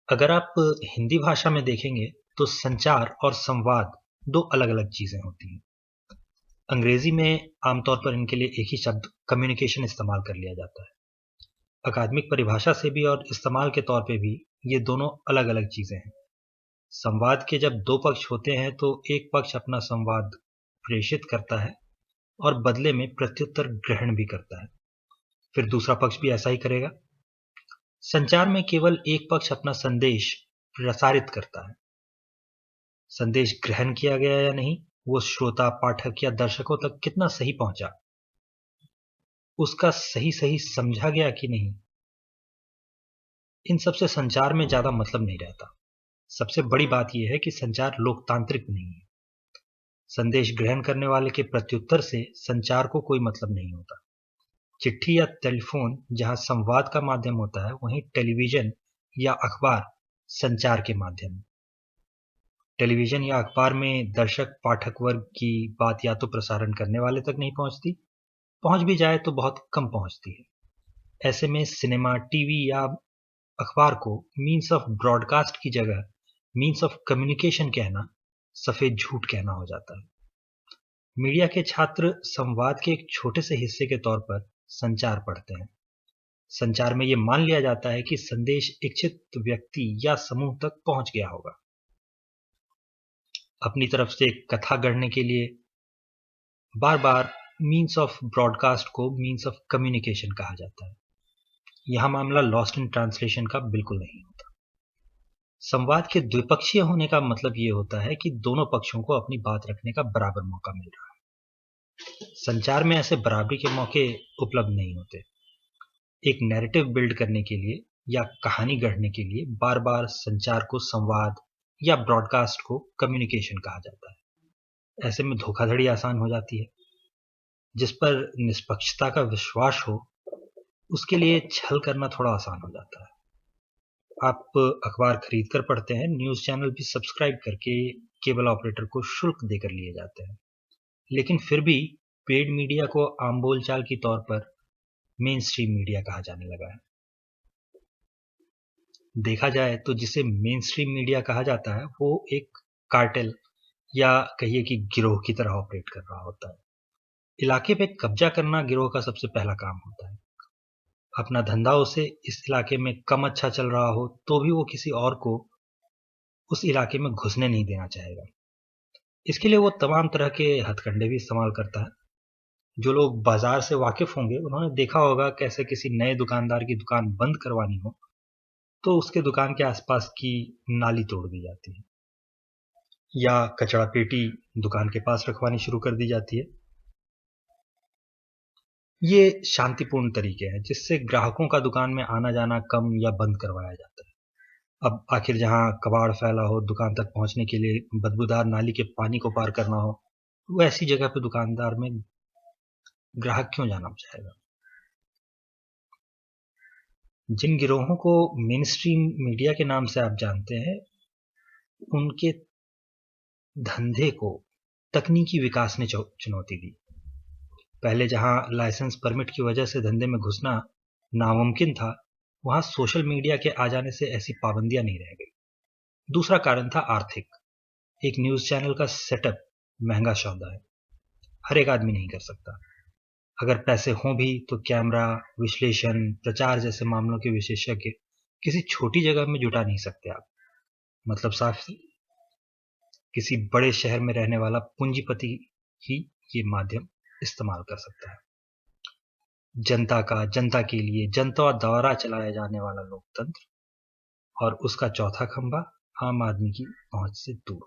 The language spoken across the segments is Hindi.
अगर आप हिंदी भाषा में देखेंगे तो संचार और संवाद दो अलग-अलग चीजें होती हैं। अंग्रेजी में आमतौर पर इनके लिए एक ही शब्द कम्युनिकेशन इस्तेमाल कर लिया जाता है। अकादमिक परिभाषा से भी और इस्तेमाल के तौर पे भी ये दोनों अलग-अलग चीजें हैं। संवाद के जब दो पक्ष होते हैं तो एक पक्ष अपना संवाद प्रेषित करता है और बदले में प्रत्युत्तर ग्रहण भी करता है। फिर दूसरा पक्ष भी ऐसा ही करेगा। संचार में केवल एक पक्ष अपना संदेश प्रसारित करता है। संदेश ग्रहण किया गया या नहीं, वो श्रोता, पाठक या दर्शकों तक कितना सही पहुंचा, उसका सही समझा गया कि नहीं, इन सबसे संचार में ज्यादा मतलब नहीं रहता। सबसे बड़ी बात यह है कि संचार लोकतांत्रिक नहीं है। संदेश ग्रहण करने वाले के प्रत्युत्तर से संचार को कोई मतलब नहीं होता। चिट्ठी या टेलीफोन जहां संवाद का माध्यम होता है, वहीं टेलीविजन या अखबार संचार के माध्यम। टेलीविजन या अखबार में दर्शक पाठक वर्ग की बात या तो प्रसारण करने वाले तक नहीं पहुंचती, पहुंच भी जाए तो बहुत कम पहुंचती है। ऐसे में सिनेमा, टीवी या अखबार को मीन्स ऑफ ब्रॉडकास्ट की जगह मीन्स ऑफ कम्युनिकेशन कहना सफेद झूठ कहना हो जाता है। मीडिया के छात्र संवाद के एक छोटे से हिस्से के तौर पर संचार पढ़ते हैं। संचार में यह मान लिया जाता है कि संदेश इच्छित व्यक्ति या समूह तक पहुंच गया होगा। अपनी तरफ से कथा गढ़ने के लिए बार बार मीन्स ऑफ ब्रॉडकास्ट को मीन्स ऑफ कम्युनिकेशन कहा जाता है। यहां मामला लॉस्ट इन ट्रांसलेशन का बिल्कुल नहीं होता। संवाद के द्विपक्षीय होने का मतलब यह होता है कि दोनों पक्षों को अपनी बात रखने का बराबर मौका मिल रहा है। संचार में ऐसे बराबरी के मौके उपलब्ध नहीं होते। एक नैरेटिव बिल्ड करने के लिए या कहानी गढ़ने के लिए बार बार संचार को संवाद या ब्रॉडकास्ट को कम्युनिकेशन कहा जाता है। ऐसे में धोखाधड़ी आसान हो जाती है। जिस पर निष्पक्षता का विश्वास हो, उसके लिए छल करना थोड़ा आसान हो जाता है। आप अखबार खरीद कर पढ़ते हैं, न्यूज चैनल भी सब्सक्राइब करके केबल ऑपरेटर को शुल्क देकर लिए जाते हैं, लेकिन फिर भी पेड मीडिया को आम बोलचाल के तौर पर मेन स्ट्रीम मीडिया कहा जाने लगा है। देखा जाए तो जिसे मेन स्ट्रीम मीडिया कहा जाता है वो एक कार्टेल या कहिए कि गिरोह की तरह ऑपरेट कर रहा होता है। इलाके पे कब्जा करना गिरोह का सबसे पहला काम होता है। अपना धंधा उसे इस इलाके में कम अच्छा चल रहा हो तो भी वो किसी और को उस इलाके में घुसने नहीं देना चाहेगा। इसके लिए वो तमाम तरह के हथकंडे भी इस्तेमाल करता है। जो लोग बाजार से वाकिफ होंगे उन्होंने देखा होगा कैसे किसी नए दुकानदार की दुकान बंद करवानी हो तो उसके दुकान के आसपास की नाली तोड़ दी जाती है या कचरा पेटी दुकान के पास रखवानी शुरू कर दी जाती है। ये शांतिपूर्ण तरीके हैं जिससे ग्राहकों का दुकान में आना जाना कम या बंद करवाया जाता है। अब आखिर जहां कबाड़ फैला हो, दुकान तक पहुंचने के लिए बदबूदार नाली के पानी को पार करना हो, वो ऐसी जगह पे दुकानदार में ग्राहक क्यों जाना चाहेगा। जिन गिरोहों को मेन स्ट्रीम मीडिया के नाम से आप जानते हैं, उनके धंधे को तकनीकी विकास ने चुनौती दी। पहले जहां लाइसेंस परमिट की वजह से धंधे में घुसना नामुमकिन था, वहां सोशल मीडिया के आ जाने से ऐसी पाबंदियां नहीं रह गई। दूसरा कारण था आर्थिक। एक न्यूज चैनल का सेटअप महंगा सौदा है, हर एक आदमी नहीं कर सकता। अगर पैसे हों भी तो कैमरा, विश्लेषण, प्रचार जैसे मामलों के विशेषज्ञ किसी छोटी जगह में जुटा नहीं सकते आप। मतलब साफ, किसी बड़े शहर में रहने वाला पूंजीपति ही ये माध्यम इस्तेमाल कर सकता है। जनता के लिए जनता द्वारा चलाया जाने वाला लोकतंत्र और उसका चौथा खंभा आम आदमी की पहुंच से दूर,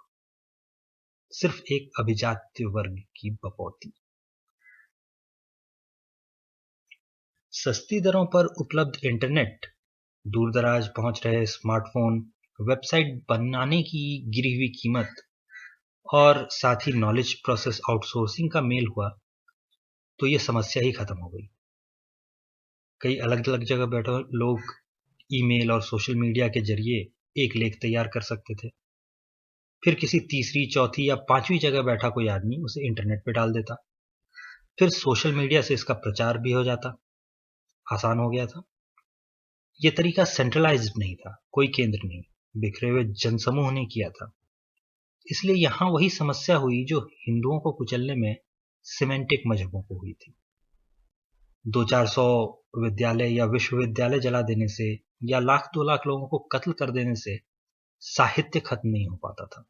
सिर्फ एक अभिजात्य वर्ग की बपौती। सस्ती दरों पर उपलब्ध इंटरनेट, दूर दराज पहुंच रहे स्मार्टफोन, वेबसाइट बनाने की गिरी हुई कीमत और साथ ही नॉलेज प्रोसेस आउटसोर्सिंग का मेल हुआ तो ये समस्या ही खत्म हो गई। कई अलग अलग जगह बैठे लोग ईमेल और सोशल मीडिया के जरिए एक लेख तैयार कर सकते थे। फिर किसी तीसरी, चौथी या पांचवी जगह बैठा कोई आदमी उसे इंटरनेट पे डाल देता। फिर सोशल मीडिया से इसका प्रचार भी हो जाता। आसान हो गया था। ये तरीका सेंट्रलाइज्ड नहीं था, कोई केंद्र नहीं, बिखरे हुए जनसमूह ने किया था। इसलिए यहां वही समस्या हुई जो हिंदुओं को कुचलने में सिमेंटिक मजहबों को हुई थी। 200-400 विद्यालय या विश्वविद्यालय जला देने से या 1 लाख 2 लाख लोगों को कत्ल कर देने से साहित्य खत्म नहीं हो पाता था।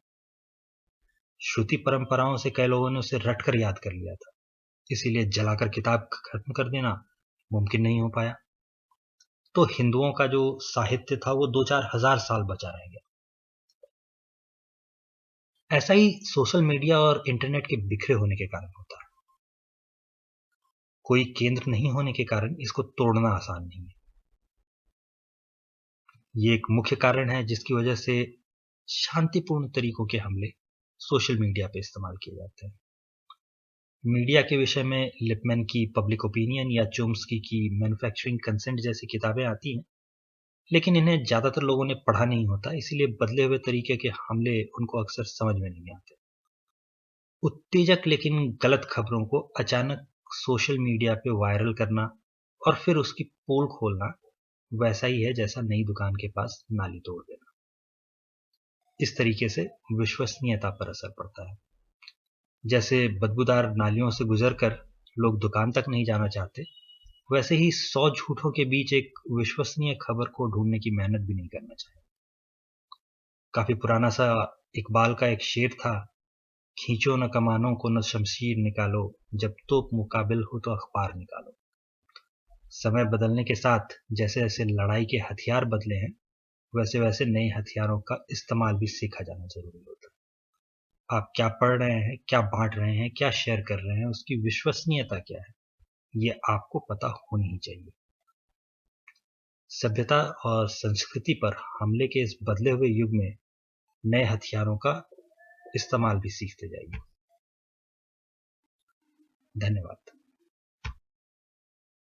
श्रुति परंपराओं से कई लोगों ने उसे रटकर याद कर लिया था, इसीलिए जलाकर किताब खत्म कर देना मुमकिन नहीं हो पाया। तो हिंदुओं का जो साहित्य था वो 2-4 हजार साल बचा रह गया। ऐसा ही सोशल मीडिया और इंटरनेट के बिखरे होने के कारण होता है। कोई केंद्र नहीं होने के कारण इसको तोड़ना आसान नहीं है। ये एक मुख्य कारण है जिसकी वजह से शांतिपूर्ण तरीकों के हमले सोशल मीडिया पे इस्तेमाल किए जाते हैं। मीडिया के विषय में लिपमैन की पब्लिक ओपिनियन या चोम्स्की की मैन्युफैक्चरिंग कंसेंट जैसी किताबें आती हैं, लेकिन इन्हें ज्यादातर लोगों ने पढ़ा नहीं होता, इसीलिए बदले हुए तरीके के हमले उनको अक्सर समझ में नहीं आते। उत्तेजक लेकिन गलत खबरों को अचानक सोशल मीडिया पे वायरल करना और फिर उसकी पोल खोलना वैसा ही है जैसा नई दुकान के पास नाली तोड़ देना। इस तरीके से विश्वसनीयता पर असर पड़ता है। जैसे बदबूदार नालियों से गुजरकर लोग दुकान तक नहीं जाना चाहते, वैसे ही 100 झूठों के बीच एक विश्वसनीय खबर को ढूंढने की मेहनत भी नहीं करना चाहिए। काफी पुराना सा इकबाल का एक शेर था, खींचो न कमानों को न शमशीर निकालो, जब तोप मुकाबिल हो तो अखबार निकालो। समय बदलने के साथ जैसे जैसे लड़ाई के हथियार बदले हैं, वैसे वैसे नए हथियारों का इस्तेमाल भी सीखा जाना जरूरी होता है। आप क्या पढ़ रहे हैं, क्या बांट रहे हैं, क्या शेयर कर रहे हैं, उसकी विश्वसनीयता क्या है, ये आपको पता होनी ही चाहिए। सभ्यता और संस्कृति पर हमले के इस बदले हुए युग में नए हथियारों का इस्तेमाल भी सीखते जाइए। धन्यवाद।